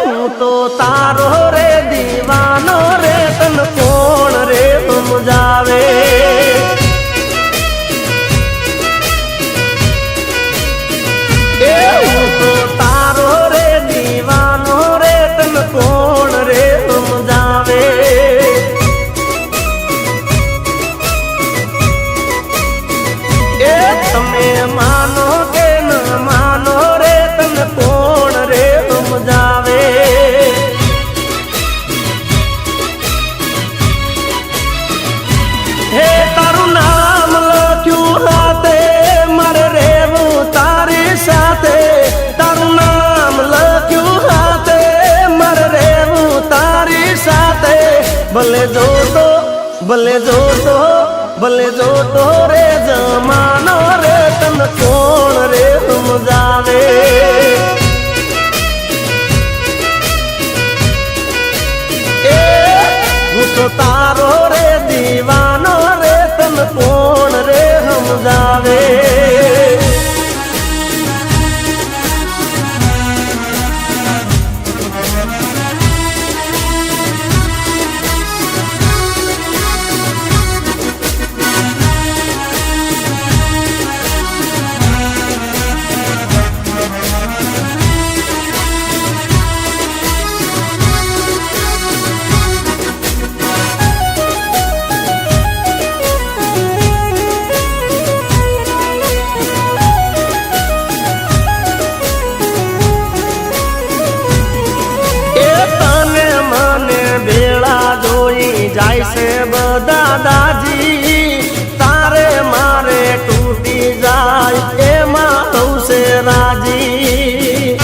હું તો તારો રે દીવાનો રે તન કોણ રે સમજાવે હું તો તારો રે દીવાનો રે તન કોણ રે સમજાવે તમે માનો કે ન માનો રે તન કોણ રે સમજાવે હે તારું નામ લખ્યું હાથે મારે રેવું તારી સાથે તારું નામ લખ્યું હાથે મારે રેવું તારી સાથે ભલે જોતો રે જમાનો રે તન કોણ રે સમજાવે હું તો તારો રે દીવાનો રે તન કોણ રે સમજાવે જાય છે બધા દાજી તારે મારે તૂટી જાય એમાં થશે રાજી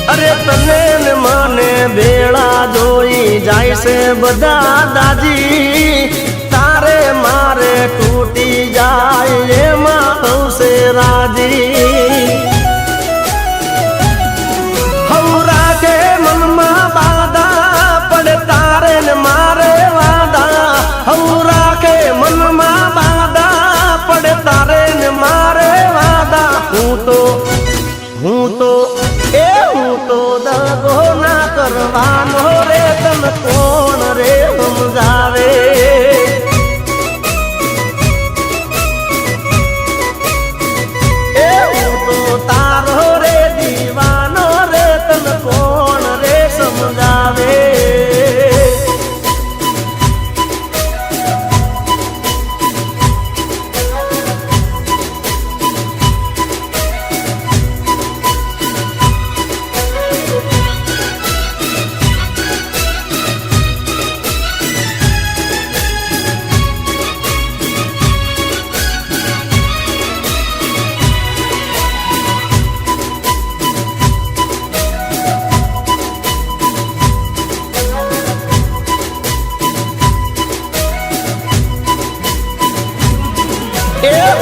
અરે તને ને મને બેળા જોઈ જાય છે બધા દાજી તારે મારે તૂટી જાય એમાં થશે રાજી હું તો દગો ના કરવાનો રે તન કોણ રે સમજાવે હું તો તારો રે દીવાનો રે તન કોણ રે સમજાવે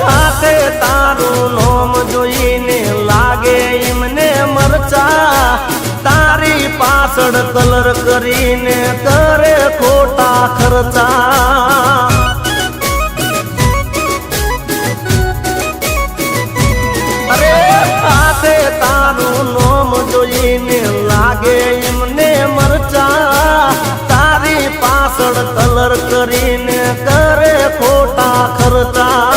હાથે તારું નોમ જોઈને લાગે એમને મરચા તારી પાછળ કલર કરીને કરે ખોટા ખર્ચા અરે હાથે તારું નોમ જોઈને લાગે એમને મરચા તારી પાછળ કલર કરીને કરે ખોટા ખર્ચા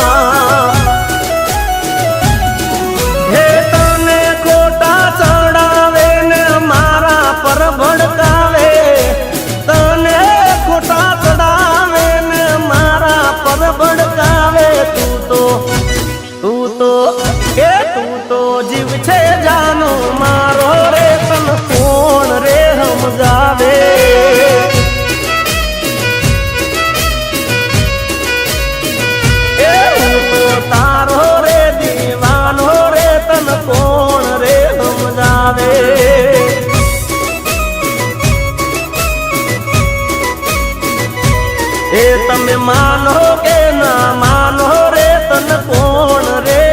તું તો જીવ છે જાનો મારો રે તન કોણ રે સમજાવે હું તો તારો રે દીવાનો રે તન કોણ રે સમજાવે તમે માનો કે ના માનો રે તન કોણ રે